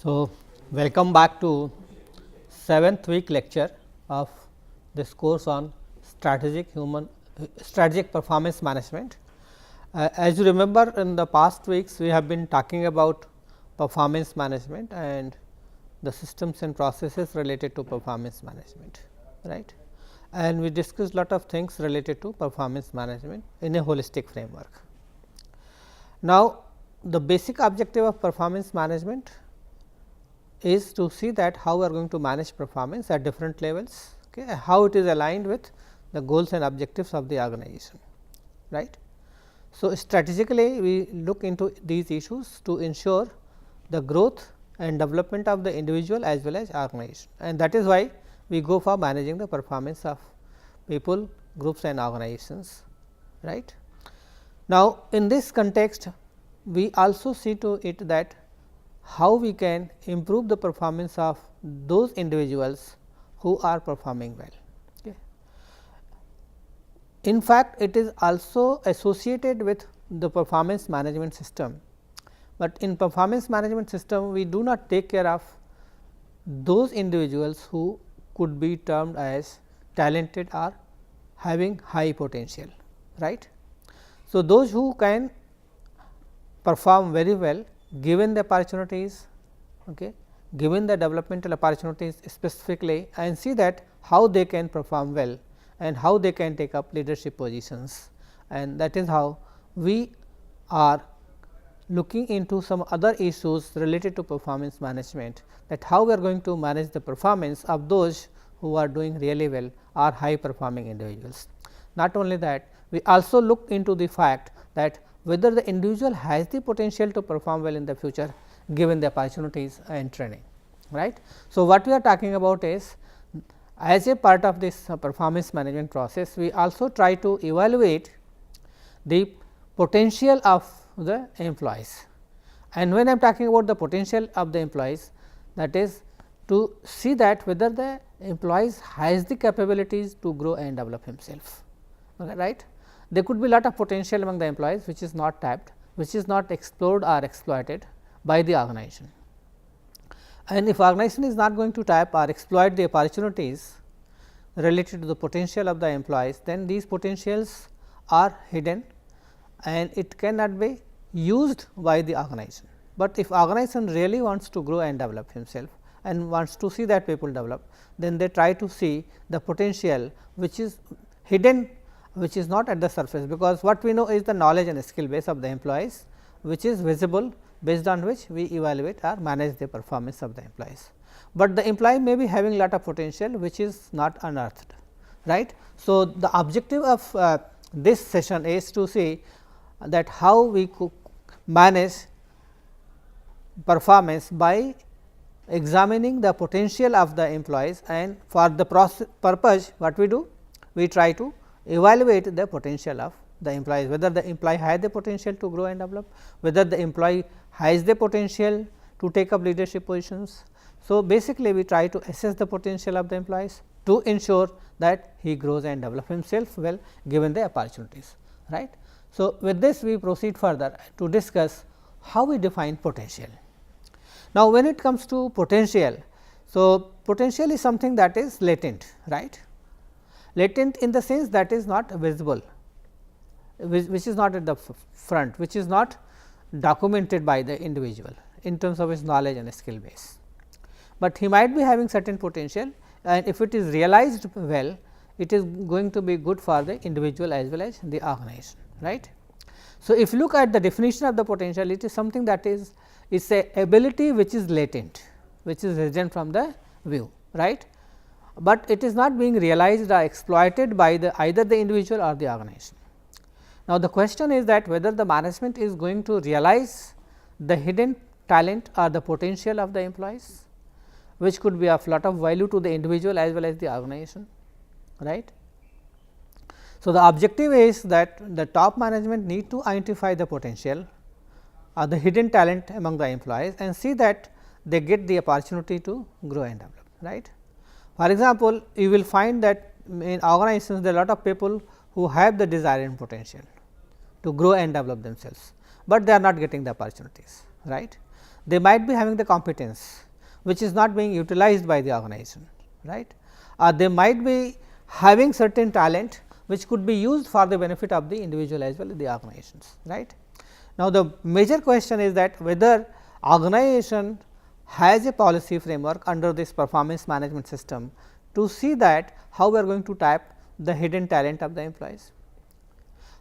So, welcome back to 7th week lecture of this course on strategic performance management. As you remember, in the past weeks we have been talking about performance management and the systems and processes related to performance management, right. And we discussed lot of things related to performance management in a holistic framework. Now, the basic objective of performance management is to see that how we are going to manage performance at different levels, how it is aligned with the goals and objectives of the organization, right. So, strategically we look into these issues to ensure the growth and development of the individual as well as organization, and that is why we go for managing the performance of people, groups and organizations, right. Now, in this context we also see to it that how we can improve the performance of those individuals who are performing well. Okay. In fact, it is also associated with the performance management system, but in performance management system we do not take care of those individuals who could be termed as talented or having high potential, right. So, those who can perform very well given the opportunities, given the developmental opportunities specifically, and see that how they can perform well and how they can take up leadership positions, and that is how we are looking into some other issues related to performance management, that how we are going to manage the performance of those who are doing really well or high performing individuals. Not only that, we also look into the fact that whether the individual has the potential to perform well in the future given the opportunities and training, right. So, what we are talking about is, as a part of this performance management process, we also try to evaluate the potential of the employees, and when I am talking about the potential of the employees, that is to see that whether the employees has the capabilities to grow and develop himself, right. There could be lot of potential among the employees which is not tapped, which is not explored or exploited by the organization. And if organization is not going to tap or exploit the opportunities related to the potential of the employees, then these potentials are hidden and it cannot be used by the organization. But if organization really wants to grow and develop himself and wants to see that people develop, then they try to see the potential which is hidden, which is not at the surface, because what we know is the knowledge and skill base of the employees, which is visible, based on which we evaluate or manage the performance of the employees. But the employee may be having lot of potential which is not unearthed, right. So, the objective of this session is to see that how we could manage performance by examining the potential of the employees, and for the purpose what we do, we try to evaluate the potential of the employees, whether the employee has the potential to grow and develop, whether the employee has the potential to take up leadership positions. So, basically we try to assess the potential of the employees to ensure that he grows and develop himself well given the opportunities, right. So, with this we proceed further to discuss how we define potential. Now, when it comes to potential, so potential is something that is latent, right. Latent in the sense that is not visible, which is not at the front, which is not documented by the individual in terms of his knowledge and skill base, but he might be having certain potential, and if it is realized well, it is going to be good for the individual as well as the organization, right. So, if you look at the definition of the potential, it is something that is a ability which is latent, which is hidden from the view, right, but it is not being realized or exploited by either the individual or the organization. Now, the question is that whether the management is going to realize the hidden talent or the potential of the employees, which could be of lot of value to the individual as well as the organization, right. So, the objective is that the top management need to identify the potential or the hidden talent among the employees and see that they get the opportunity to grow and develop, right. For example, you will find that in organizations there are lot of people who have the desire and potential to grow and develop themselves, but they are not getting the opportunities, right. they might be having the competence which is not being utilized by the organization, right, or they might be having certain talent which could be used for the benefit of the individual as well as the organizations, right. Now, the major question is that whether organization has a policy framework under this performance management system to see that how we are going to tap the hidden talent of the employees,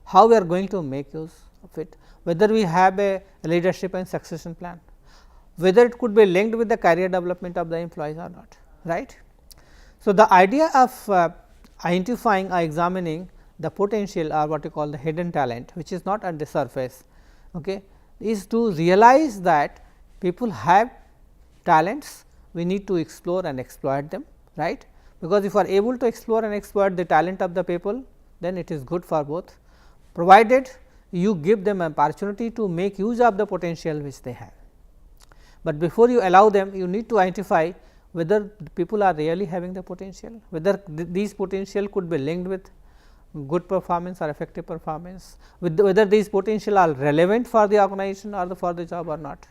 how we are going to make use of it, whether we have a leadership and succession plan, whether it could be linked with the career development of the employees or not, right. So, the idea of identifying or examining the potential or what you call the hidden talent which is not at the surface, okay, is to realize that people have talents, we need to explore and exploit them, right, because if you are able to explore and exploit the talent of the people, then it is good for both, provided you give them an opportunity to make use of the potential which they have. But before you allow them, you need to identify whether the people are really having the potential, whether these potential could be linked with good performance or effective performance, with whether these potential are relevant for the organization or for the job or not,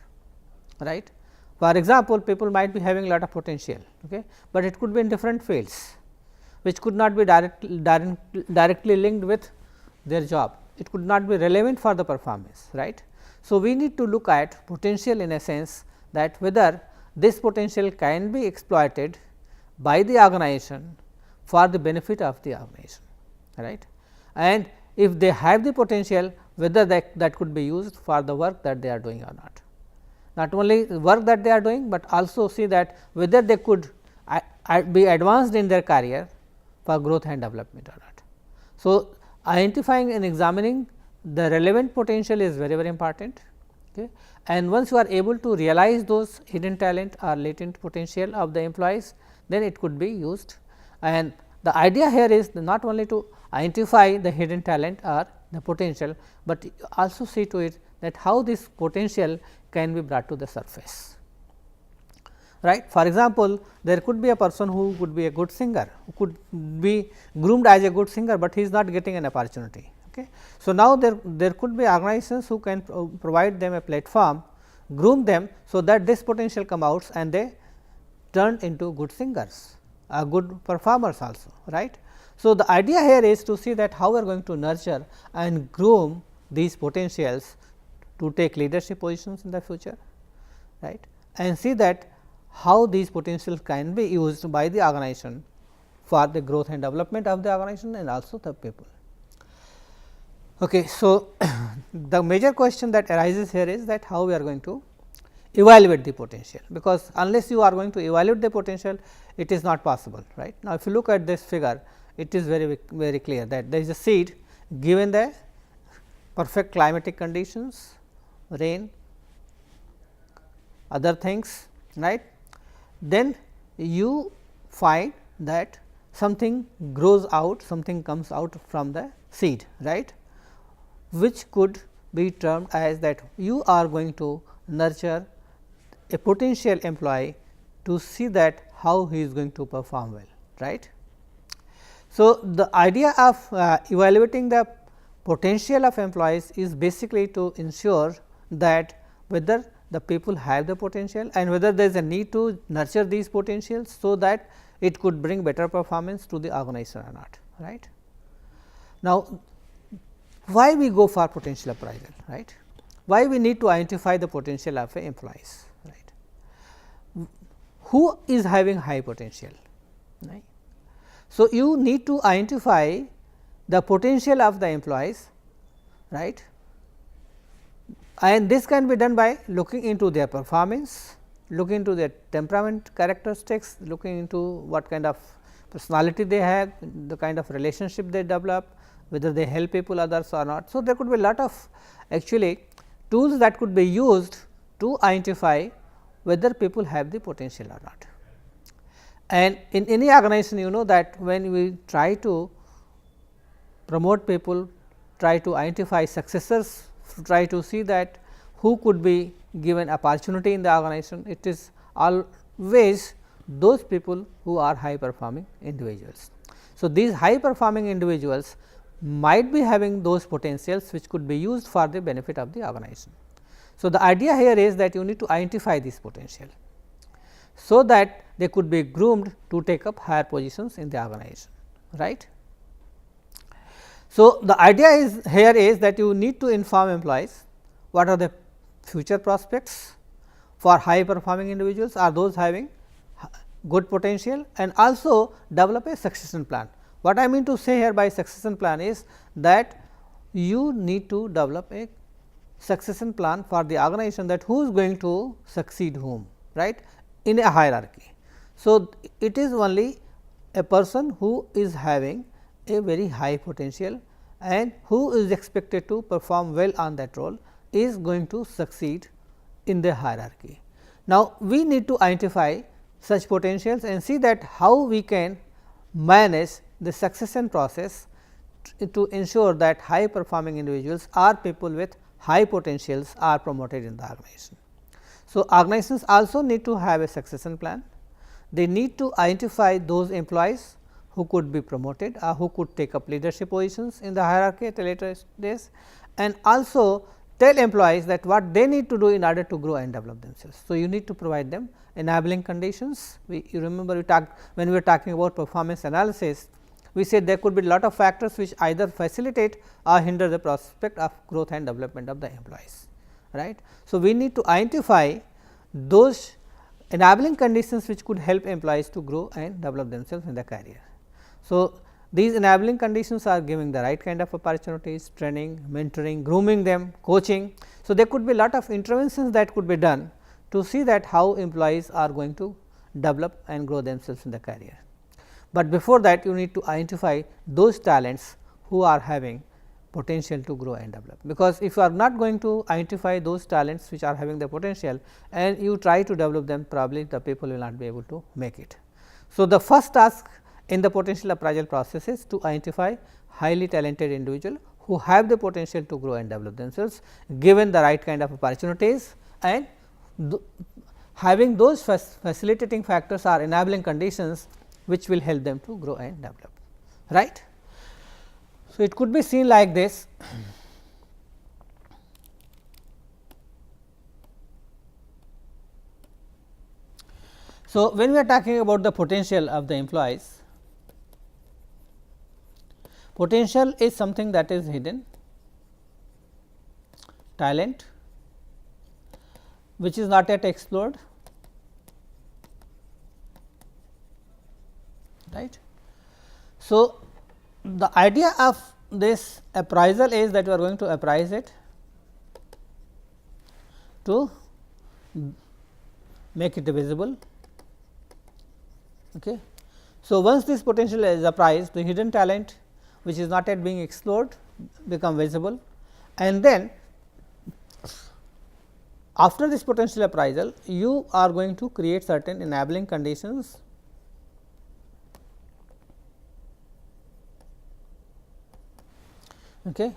right. For example, people might be having a lot of potential, okay, but it could be in different fields which could not be directly linked with their job, it could not be relevant for the performance, right. So, we need to look at potential in a sense that whether this potential can be exploited by the organization for the benefit of the organization, right, and if they have the potential, whether that could be used for the work that they are doing or not. Not only work that they are doing, but also see that whether they could be advanced in their career for growth and development or not. So, identifying and examining the relevant potential is very, very important. Okay. And once you are able to realize those hidden talent or latent potential of the employees, then it could be used. And the idea here is not only to identify the hidden talent or the potential, but also see to it that how this potential can be brought to the surface, right. For example, there could be a person who could be a good singer, who could be groomed as a good singer, but he is not getting an opportunity. Okay. So, now there could be organizations who can provide them a platform, groom them, so that this potential come out and they turn into good singers, good performers also, right. So, the idea here is to see that how we are going to nurture and groom these potentials to take leadership positions in the future, right, and see that how these potentials can be used by the organization for the growth and development of the organization and also the people. Okay. So, the major question that arises here is that how we are going to evaluate the potential, because unless you are going to evaluate the potential, it is not possible, right. Now, if you look at this figure, it is very clear that there is a seed given the perfect climatic conditions, rain, other things, right. Then you find that something grows out, something comes out from the seed, right, which could be termed as that you are going to nurture a potential employee to see that how he is going to perform well, right. So, the idea of evaluating the potential of employees is basically to ensure that whether the people have the potential and whether there is a need to nurture these potentials, so that it could bring better performance to the organization or not, right. Now, why we go for potential appraisal, right? Why we need to identify the potential of employees, right? Who is having high potential, right? So, you need to identify the potential of the employees, right, and this can be done by looking into their performance, looking into their temperament characteristics, looking into what kind of personality they have, the kind of relationship they develop, whether they help people others or not. So, there could be a lot of actually tools that could be used to identify whether people have the potential or not. And in any organization, you know that when we try to promote people, try to identify successors, try to see that who could be given opportunity in the organization, it is always those people who are high performing individuals. So, these high performing individuals might be having those potentials which could be used for the benefit of the organization. So, the idea here is that you need to identify this potential, so that they could be groomed to take up higher positions in the organization, right. So, the idea is here is that you need to inform employees what are the future prospects for high performing individuals, are those having good potential, and also develop a succession plan. What I mean to say here by succession plan is that you need to develop a succession plan for the organization, that who is going to succeed whom, right, in a hierarchy. So, it is only a person who is having a very high potential and who is expected to perform well on that role is going to succeed in the hierarchy. Now, we need to identify such potentials and see that how we can manage the succession process to ensure that high performing individuals or people with high potentials are promoted in the organization. So, organizations also need to have a succession plan. They need to identify those employees who could be promoted or who could take up leadership positions in the hierarchy at a later days, and also tell employees that what they need to do in order to grow and develop themselves. So, you need to provide them enabling conditions. You remember we talked when we were talking about performance analysis, we said there could be a lot of factors which either facilitate or hinder the prospect of growth and development of the employees, right. So, we need to identify those enabling conditions which could help employees to grow and develop themselves in the career. So, these enabling conditions are giving the right kind of opportunities, training, mentoring, grooming them, coaching. So, there could be a lot of interventions that could be done to see that how employees are going to develop and grow themselves in the career. But before that you need to identify those talents who are having potential to grow and develop, because if you are not going to identify those talents which are having the potential and you try to develop them, probably the people will not be able to make it. So, the first task in the potential appraisal process is to identify highly talented individual who have the potential to grow and develop themselves given the right kind of opportunities, and having those facilitating factors or enabling conditions which will help them to grow and develop, right. So, it could be seen like this. So, when we are talking about the potential of the employees, potential is something that is hidden, talent which is not yet explored, right. So, the idea of this appraisal is that we are going to appraise it to make it visible. Okay. So, once this potential is appraised, the hidden talent which is not yet being explored become visible, and then after this potential appraisal you are going to create certain enabling conditions okay,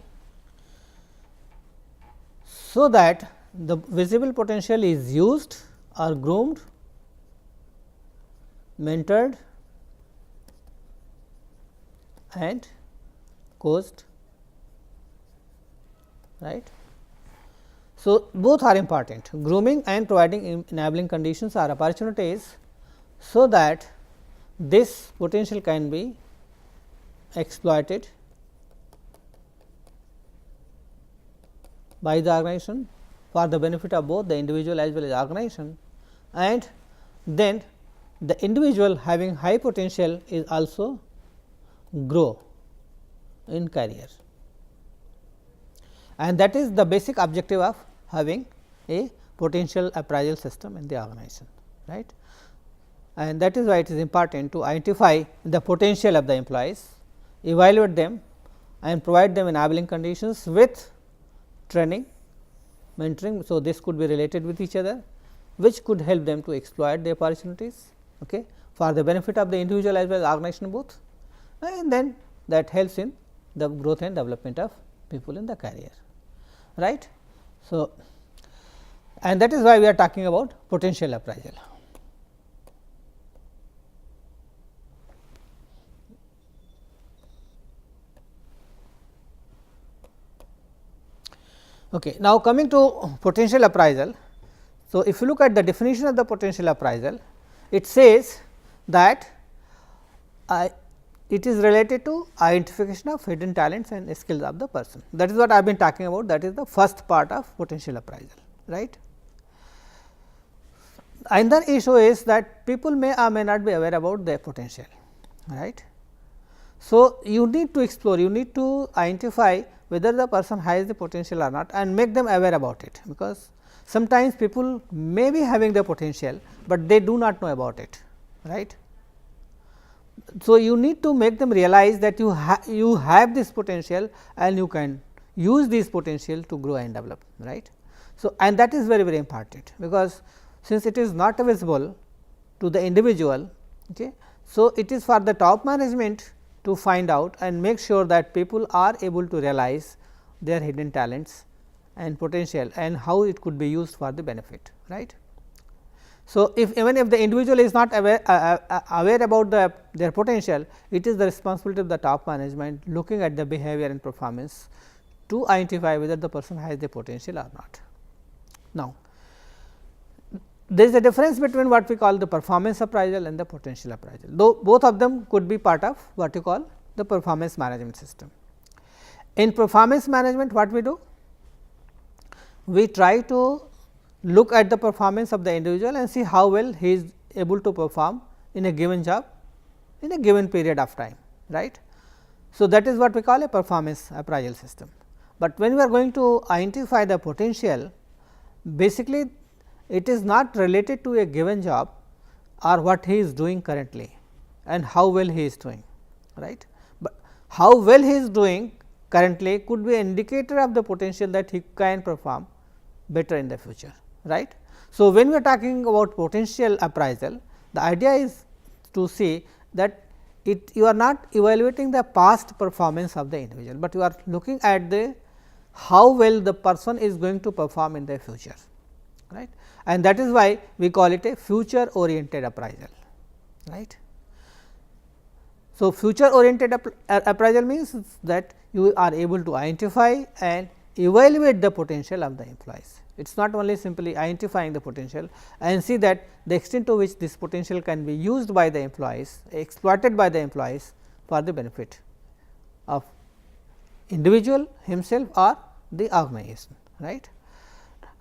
so that the visible potential is used or groomed, mentored and coached, right. So, both are important, grooming and providing enabling conditions are opportunities, so that this potential can be exploited by the organization for the benefit of both the individual as well as organization, and then the individual having high potential is also grow in career, and that is the basic objective of having a potential appraisal system in the organization, right. And that is why it is important to identify the potential of the employees, evaluate them and provide them enabling conditions with training, mentoring. So, this could be related with each other, which could help them to exploit the opportunities for the benefit of the individual as well as organization both, and then that helps in the growth and development of people in the career, right. So, and that is why we are talking about potential appraisal. Okay. Now, coming to potential appraisal. So, if you look at the definition of the potential appraisal, it says that it is related to identification of hidden talents and skills of the person. That is what I have been talking about, that is the first part of potential appraisal, right. Another issue is that people may or may not be aware about their potential, right. So, you need to explore, you need to identify whether the person has the potential or not and make them aware about it, because sometimes people may be having the potential, but they do not know about it, right. So, you need to make them realize that you have this potential and you can use this potential to grow and develop, right. So, and that is very very important, because since it is not visible to the individual, okay, so it is for the top management to find out and make sure that people are able to realize their hidden talents and potential and how it could be used for the benefit, right. So, even if the individual is not aware about their potential, it is the responsibility of the top management looking at the behavior and performance to identify whether the person has the potential or not. Now, there is a difference between what we call the performance appraisal and the potential appraisal, though both of them could be part of what you call the performance management system. In performance management, what we do? We try to look at the performance of the individual and see how well he is able to perform in a given job in a given period of time, right. So, that is what we call a performance appraisal system. But when we are going to identify the potential, basically it is not related to a given job or what he is doing currently and how well he is doing, right. But how well he is doing currently could be an indicator of the potential that he can perform better in the future, right. So, when we are talking about potential appraisal, the idea is to see that you are not evaluating the past performance of the individual, but you are looking at the how well the person is going to perform in the future, right. And that is why we call it a future oriented appraisal, right. So, future oriented appraisal means that you are able to identify and evaluate the potential of the employees. It is not only simply identifying the potential and see that the extent to which this potential can be used by the employees, exploited by the employees for the benefit of individual himself or the organization, right.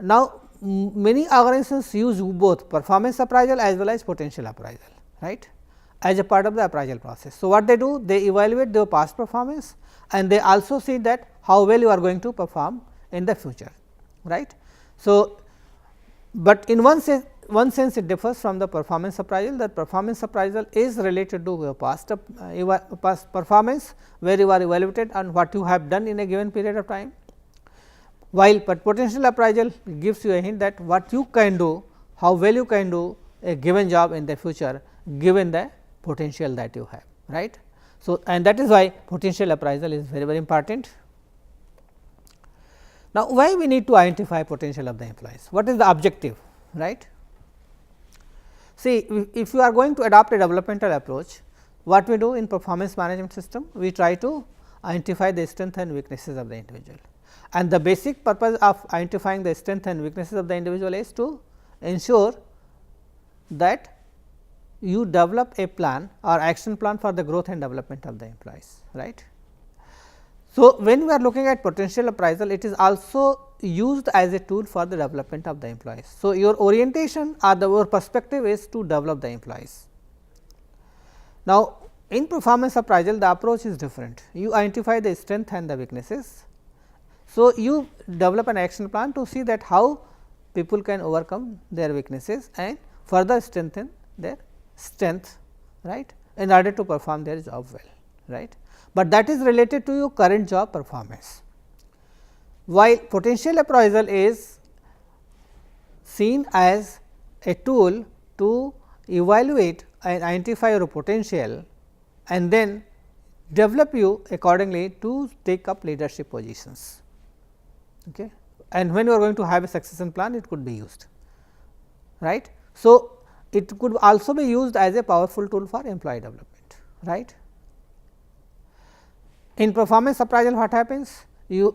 Now, many organizations use both performance appraisal as well as potential appraisal, right, as a part of the appraisal process. So, what they do? They evaluate their past performance and they also see that how well you are going to perform in the future, right. So, but in one sense it differs from the performance appraisal, that performance appraisal is related to your past performance, where you are evaluated on what you have done in a given period of time, while potential appraisal gives you a hint that what you can do, how well you can do a given job in the future given the potential that you have, right. So, and that is why potential appraisal is very very important. Now, why we need to identify potential of the employees? What is the objective, right? See, if you are going to adopt a developmental approach, what we do in performance management system? We try to identify the strengths and weaknesses of the individual, and the basic purpose of identifying the strengths and weaknesses of the individual is to ensure that you develop a plan or action plan for the growth and development of the employees, right. So, when we are looking at potential appraisal, it is also used as a tool for the development of the employees. So, your orientation or your perspective is to develop the employees. Now, in performance appraisal, the approach is different. You identify the strength and the weaknesses. So, you develop an action plan to see that how people can overcome their weaknesses and further strengthen their strength, right, in order to perform their job well, right. But that is related to your current job performance, while potential appraisal is seen as a tool to evaluate and identify your potential and then develop you accordingly to take up leadership positions. Okay. And when you are going to have a succession plan, it could be used, right. So, it could also be used as a powerful tool for employee development, right. In performance appraisal, what happens?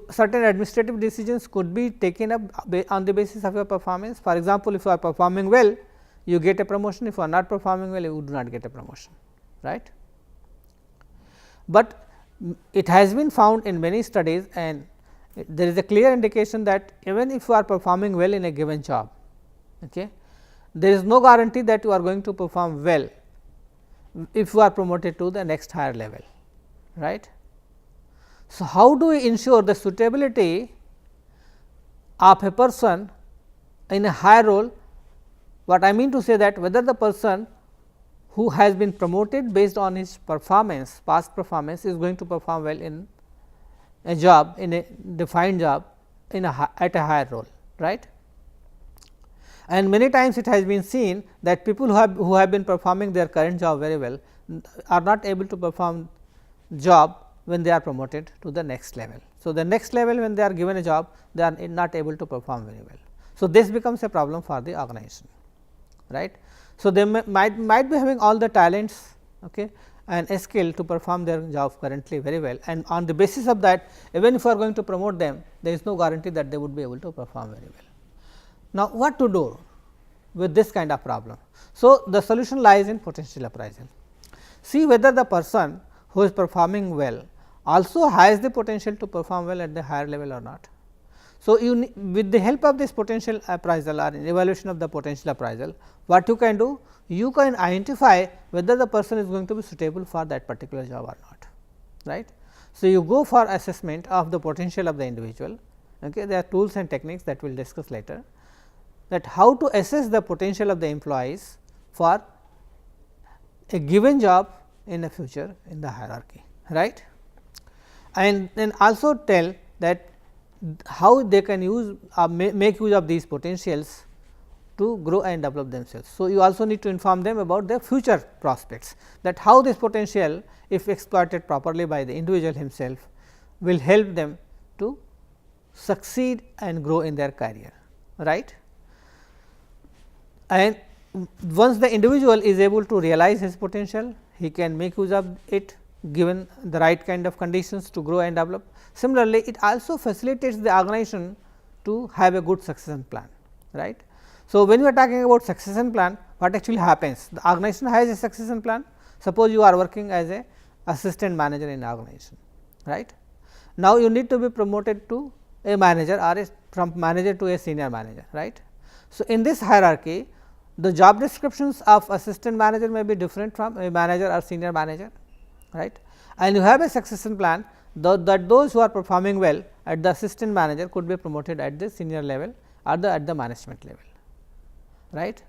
certain administrative decisions could be taken up on the basis of your performance. For example, if you are performing well, you get a promotion. If you are not performing well, you do not get a promotion, right. But it has been found in many studies, and there is a clear indication that even if you are performing well in a given job, okay, there is no guarantee that you are going to perform well if you are promoted to the next higher level, right. So, how do we ensure the suitability of a person in a higher role? What I mean to say that whether the person who has been promoted based on his performance, past performance, is going to perform well in a job, in a defined job, in at a higher role, right. And many times it has been seen that people who have been performing their current job very well are not able to perform job when they are promoted to the next level. So, the next level, when they are given a job, they are not able to perform very well. So, this becomes a problem for the organization, right. So, they might be having all the talents, okay, and a skill to perform their job currently very well, and on the basis of that, even if you are going to promote them, there is no guarantee that they would be able to perform very well. Now, what to do with this kind of problem? So, the solution lies in potential appraisal. See whether the person who is performing well also has the potential to perform well at the higher level or not. So, with the help of this potential appraisal or evaluation of the potential appraisal, what you can do? You can identify whether the person is going to be suitable for that particular job or not, right. So, you go for assessment of the potential of the individual. Okay. There are tools and techniques that we will discuss later, that how to assess the potential of the employees for a given job in the future in the hierarchy, right. And then also tell that how they can use make use of these potentials to grow and develop themselves. So, you also need to inform them about their future prospects, that how this potential, if exploited properly by the individual himself, will help them to succeed and grow in their career, right. And once the individual is able to realize his potential, he can make use of it given the right kind of conditions to grow and develop. Similarly, it also facilitates the organization to have a good succession plan, right. So, when we are talking about succession plan, what actually happens? The organization has a succession plan. Suppose you are working as a assistant manager in organization, right. Now, you need to be promoted to a manager or from manager to a senior manager, right. So, in this hierarchy, the job descriptions of assistant manager may be different from a manager or senior manager, right. And you have a succession plan that those who are performing well at the assistant manager could be promoted at the senior level or at the management level, right.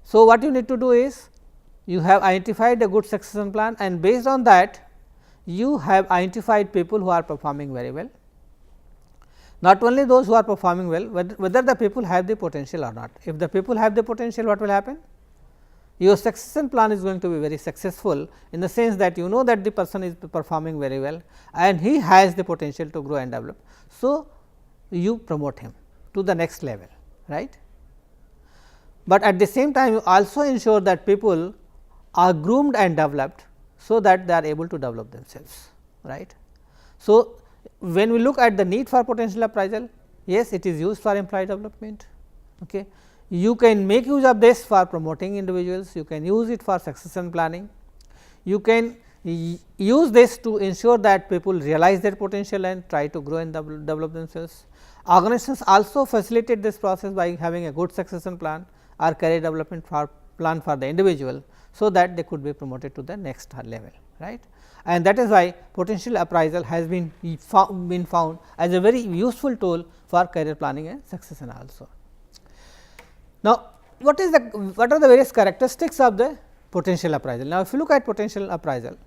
So, what you need to do is you have identified a good succession plan, and based on that you have identified people who are performing very well. Not only those who are performing well, whether the people have the potential or not. If the people have the potential, what will happen? Your succession plan is going to be very successful, in the sense that you know that the person is performing very well and he has the potential to grow and develop. So, you promote him to the next level, right. But at the same time, you also ensure that people are groomed and developed, so that they are able to develop themselves, right. So, when we look at the need for potential appraisal, yes, it is used for employee development. Okay. You can make use of this for promoting individuals, you can use it for succession planning, you can use this to ensure that people realize their potential and try to grow and develop themselves. Organizations also facilitate this process by having a good succession plan or career development plan for the individual, so that they could be promoted to the next level, right. And that is why potential appraisal has been found as a very useful tool for career planning and succession also. Now, what are the various characteristics of the potential appraisal? Now, if you look at potential appraisal,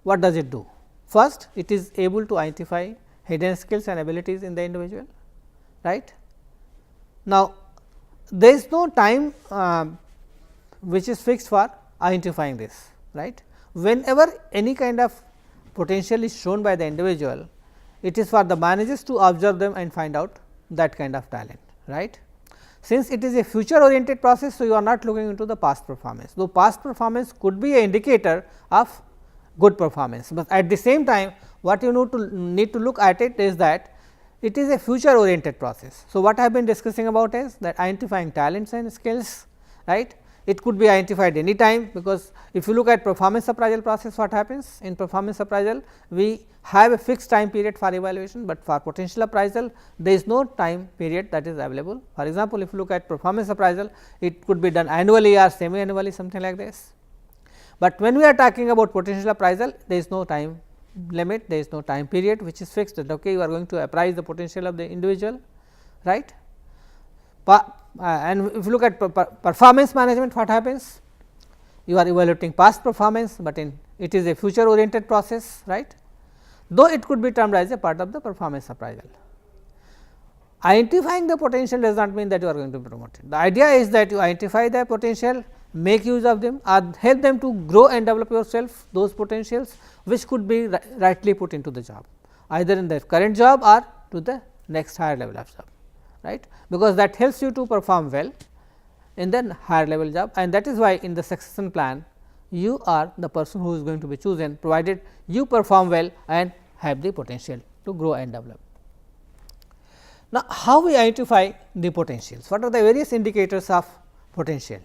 what does it do? First, it is able to identify hidden skills and abilities in the individual, right. Now, there is no time which is fixed for identifying this, right. Whenever any kind of potential is shown by the individual, it is for the managers to observe them and find out that kind of talent, right. Since it is a future oriented process, so you are not looking into the past performance, though past performance could be an indicator of good performance. But at the same time, what you need to look at it is that it is a future oriented process. So, what I have been discussing about is that identifying talents and skills, right. It could be identified any time, because if you look at performance appraisal process, what happens in performance appraisal, we have a fixed time period for evaluation, but for potential appraisal there is no time period that is available. For example, if you look at performance appraisal, it could be done annually or semi annually, something like this. But when we are talking about potential appraisal, there is no time limit, there is no time period which is fixed, that okay, you are going to appraise the potential of the individual, right. And if you look at performance management, what happens? You are evaluating past performance, but it is a future oriented process, right. Though it could be termed as a part of the performance appraisal. Identifying the potential does not mean that you are going to promote it. The idea is that you identify the potential, make use of them, or help them to grow and develop yourself those potentials which could be rightly put into the job, either in the current job or to the next higher level of job, right, because that helps you to perform well in the higher level job, and that is why in the succession plan you are the person who is going to be chosen, provided you perform well and have the potential to grow and develop. Now, how we identify the potentials? What are the various indicators of potential?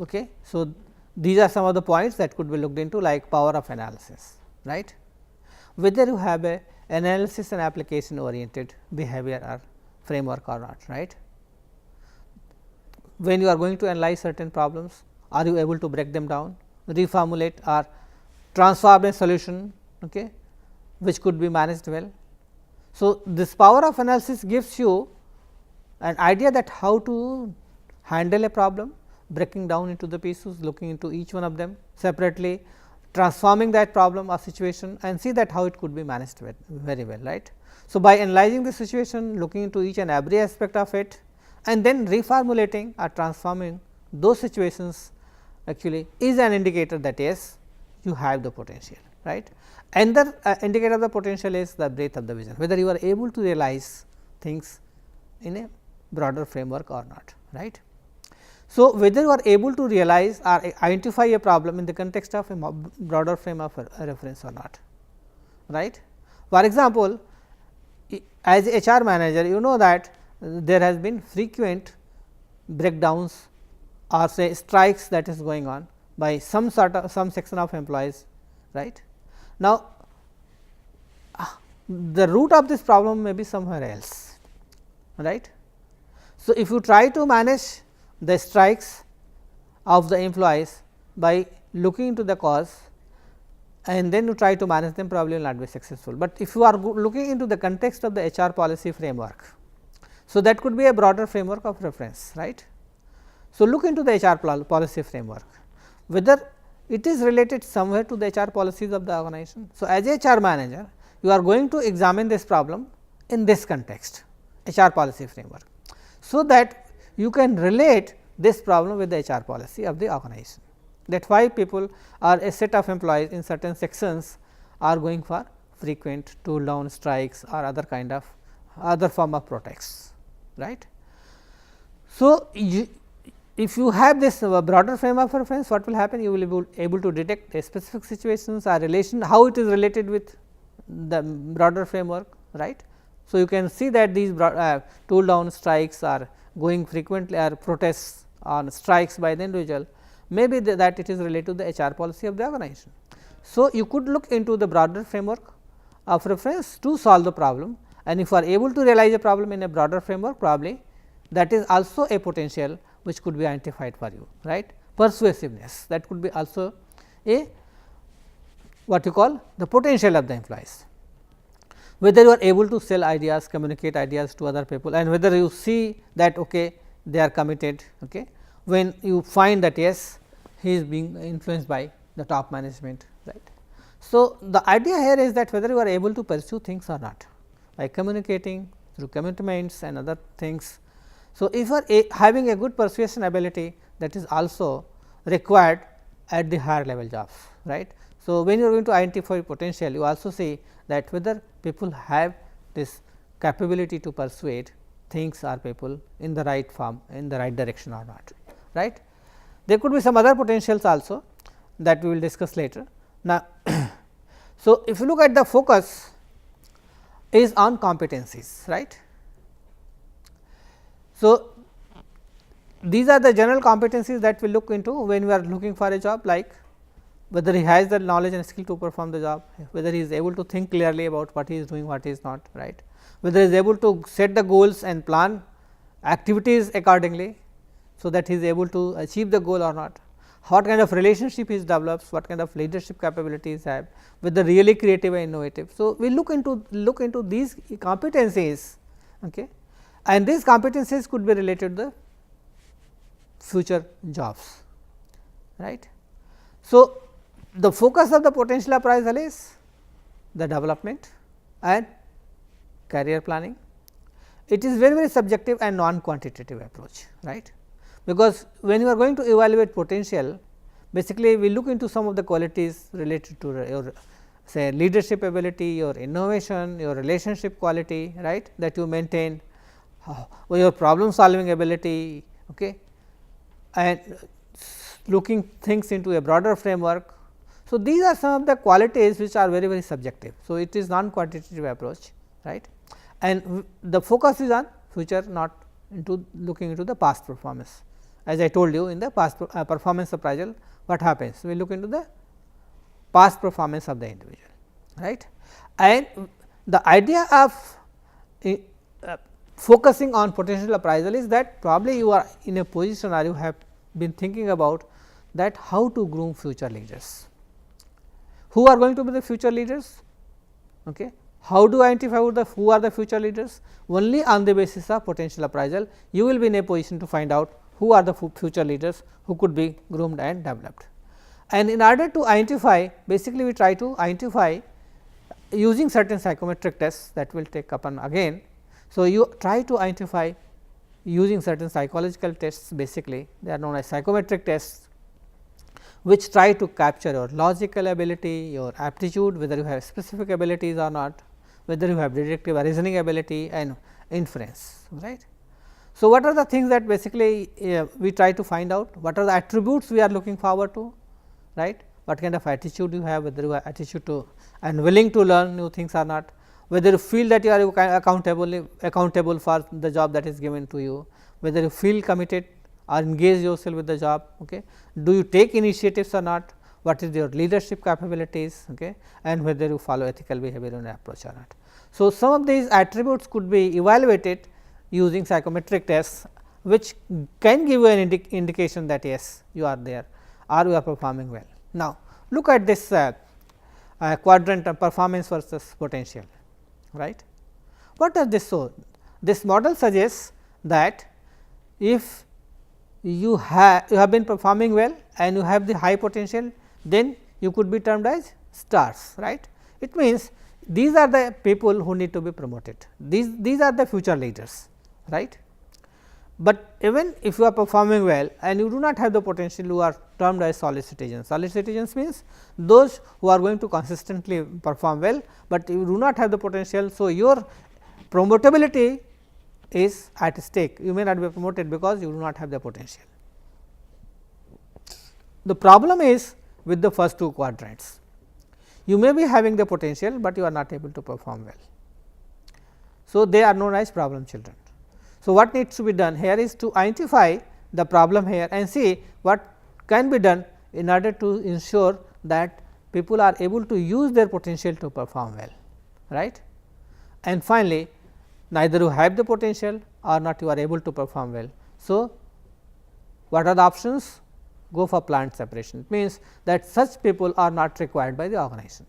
Okay. So, these are some of the points that could be looked into, like power of analysis, right. Whether you have a analysis and application oriented behavior or framework or not, right. When you are going to analyze certain problems, are you able to break them down, reformulate or transform a solution, okay, which could be managed well. So, this power of analysis gives you an idea that how to handle a problem, breaking down into the pieces, looking into each one of them separately, transforming that problem or situation, and see that how it could be managed very well, right. So, by analyzing the situation, looking into each and every aspect of it, and then reformulating or transforming those situations actually is an indicator that yes, you have the potential, right. Another indicator of the potential is the breadth of the vision, whether you are able to realize things in a broader framework or not, right. So, whether you are able to realize or identify a problem in the context of a broader frame of reference or not, right. For example, as a HR manager, you know that there has been frequent breakdowns or say strikes that is going on by some section of employees, right. Now, the root of this problem may be somewhere else, right. So, if you try to manage the strikes of the employees by looking into the cause and then you try to manage them, probably will not be successful. But if you are looking into the context of the HR policy framework, so that could be a broader framework of reference, right. So, look into the HR policy framework, whether it is related somewhere to the HR policies of the organization. So, as a HR manager, you are going to examine this problem in this context, HR policy framework, so that you can relate this problem with the HR policy of the organization. That why people or a set of employees in certain sections are going for frequent tool down strikes or other kind of other form of protests, right. So, if you have this broader frame of reference, what will happen? You will be able to detect a specific situations or relation, how it is related with the broader framework, right. So, you can see that these tool down strikes are going frequently or protests on strikes by the individual, maybe that it is related to the HR policy of the organization. So, you could look into the broader framework of reference to solve the problem, and if you are able to realize a problem in a broader framework, probably that is also a potential which could be identified for you, right. Persuasiveness, that could be also a what you call the potential of the employees, whether you are able to sell ideas, communicate ideas to other people, and whether you see that okay, they are committed. Okay. When you find that yes, he is being influenced by the top management, right. So, the idea here is that whether you are able to pursue things or not by communicating through commitments and other things. So, if you are having a good persuasion ability, that is also required at the higher level jobs, right. So, when you are going to identify potential, you also see that whether people have this capability to persuade things or people in the right form, in the right direction or not, right. There could be some other potentials also, that we will discuss later. Now, so if you look at the focus is on competencies, right. So, these are the general competencies that we look into when we are looking for a job, like whether he has the knowledge and skill to perform the job, whether he is able to think clearly about what he is doing, what he is not, right, whether he is able to set the goals and plan activities accordingly, so that he is able to achieve the goal or not, what kind of relationship he develops, what kind of leadership capabilities have, whether really creative and innovative. So, we look into these competencies, okay, and these competencies could be related to the future jobs, right. So, the focus of the potential appraisal is the development and career planning. It is very subjective and non-quantitative approach, right, because when you are going to evaluate potential, basically we look into some of the qualities related to your say leadership ability, your innovation, your relationship quality, right, that you maintain, your problem solving ability, okay, and looking things into a broader framework. So, these are some of the qualities which are very subjective. So, it is non-quantitative approach, right, and the focus is on future, not into looking into the past performance. As I told you, in the past performance appraisal, what happens? We look into the past performance of the individual, right, and the idea of focusing on potential appraisal is that probably you are in a position or you have been thinking about that how to groom future leaders. Who are going to be the future leaders? Okay. How do I identify who are the future leaders? Only on the basis of potential appraisal, you will be in a position to find out who are the future leaders who could be groomed and developed. And in order to identify, basically we try to identify using certain psychometric tests that we will take upon again. So, you try to identify using certain psychological tests, basically they are known as psychometric tests, which try to capture your logical ability, your aptitude, whether you have specific abilities or not, whether you have deductive or reasoning ability and inference, right. So, what are the things that basically we try to find out, what are the attributes we are looking forward to, right, what kind of attitude you have, whether you have attitude to and willing to learn new things or not, whether you feel that you are accountable for the job that is given to you, whether you feel committed or engage yourself with the job, okay. Do you take initiatives or not, what is your leadership capabilities, okay, and whether you follow ethical behavior and approach or not. So, some of these attributes could be evaluated using psychometric tests, which can give you an indication that yes, you are there or you are performing well. Now, look at this quadrant of performance versus potential, right. What does this show? This model suggests that if you have been performing well and you have the high potential, then you could be termed as stars, right. It means these are the people who need to be promoted, these are the future leaders, right. But even if you are performing well and you do not have the potential, you are termed as solid citizens. Solid citizens means those who are going to consistently perform well, but you do not have the potential. So, your promotability is at stake, you may not be promoted because you do not have the potential. The problem is with the first two quadrants, you may be having the potential, but you are not able to perform well. So, they are known as problem children. So, what needs to be done here is to identify the problem here and see what can be done in order to ensure that people are able to use their potential to perform well, right. And finally, neither you have the potential or not you are able to perform well. So, what are the options? Go for plant separation. It means that such people are not required by the organization,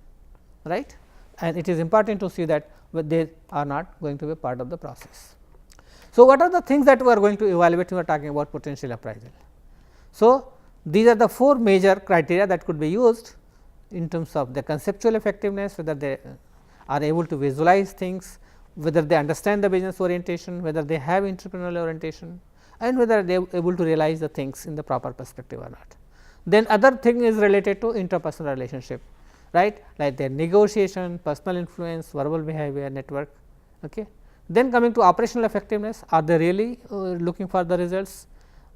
right, and it is important to see that they are not going to be part of the process. So, what are the things that we are going to evaluate when we are talking about potential appraisal? So, these are the four major criteria that could be used in terms of the conceptual effectiveness, whether they are able to visualize things, whether they understand the business orientation, whether they have entrepreneurial orientation, and whether they are able to realize the things in the proper perspective or not. Then other thing is related to interpersonal relationship, right, like their negotiation, personal influence, verbal behavior, network. Okay. Then coming to operational effectiveness, are they really looking for the results?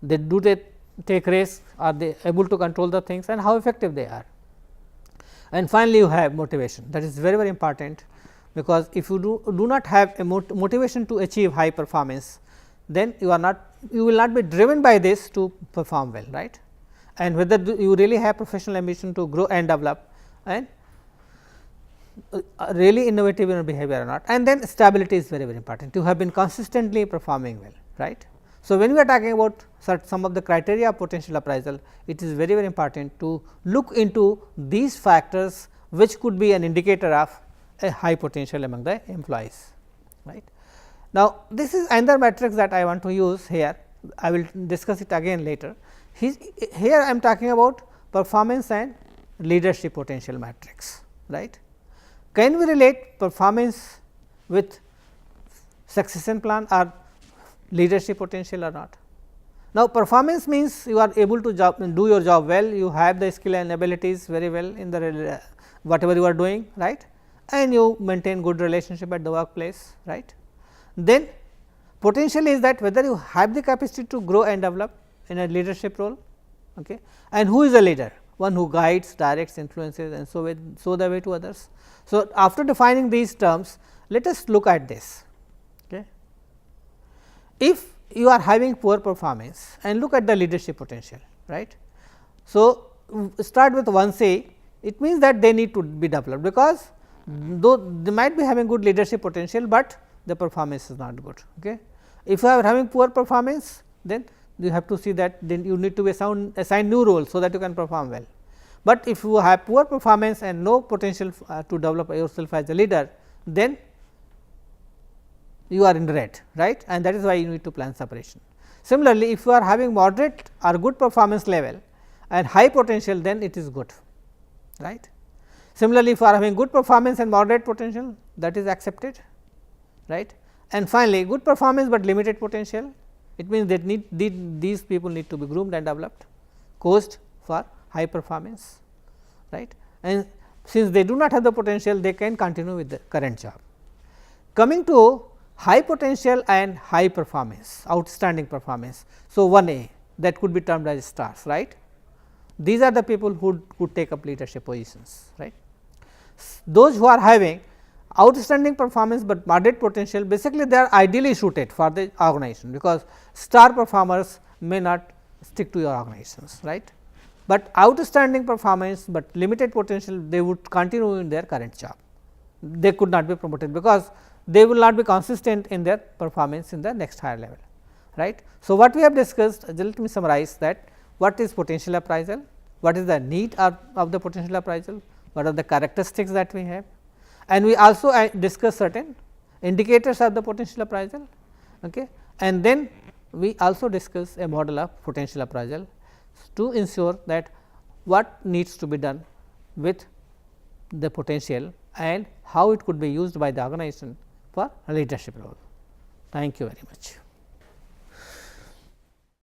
Do they take risks, are they able to control the things, and how effective they are. And finally, you have motivation, that is very important, because if you do not have a motivation to achieve high performance, then you will not be driven by this to perform well, right. And whether you really have professional ambition to grow and develop and really innovative in your behavior or not. And then stability is very important, you have been consistently performing well, right. So, when we are talking about some of the criteria of potential appraisal, it is very important to look into these factors, which could be an indicator of a high potential among the employees, right. Now, this is another matrix that I want to use here, I will discuss it again later. Here I am talking about performance and leadership potential matrix, right. Can we relate performance with succession plan or leadership potential or not? Now, performance means you are able to do your job well, you have the skill and abilities very well in the whatever you are doing, right, and you maintain good relationship at the workplace, right. Then potential is that whether you have the capacity to grow and develop in a leadership role, okay, and who is a leader? One who guides, directs, influences, and so the way to others. So, after defining these terms, let us look at this. Okay. If you are having poor performance and look at the leadership potential, right. So, start with 1C, it means that they need to be developed, because though they might be having good leadership potential, but the performance is not good. Okay. If you are having poor performance, then you have to see that then you need to be assigned new roles, so that you can perform well. But if you have poor performance and no potential to develop yourself as a leader, then you are in red, right, and that is why you need to plan separation. Similarly, if you are having moderate or good performance level and high potential, then it is good, right. Similarly, if you are having good performance and moderate potential, that is accepted, right. And finally, good performance, but limited potential, it means that these people need to be groomed and developed, coached for high performance, right. And since they do not have the potential, they can continue with the current job. Coming to high potential and high performance, outstanding performance. So, 1A, that could be termed as stars, right. These are the people who could take up leadership positions, right. Those who are having outstanding performance, but moderate potential, basically they are ideally suited for the organization, because star performers may not stick to your organizations, right. But outstanding performance, but limited potential, they would continue in their current job, they could not be promoted, because they will not be consistent in their performance in the next higher level, right. So, what we have discussed, let me summarize that what is potential appraisal, what is the need of the potential appraisal, what are the characteristics that we have, and we also discuss certain indicators of the potential appraisal, okay. And then we also discuss a model of potential appraisal to ensure that what needs to be done with the potential and how it could be used by the organization for a leadership role. Thank you very much.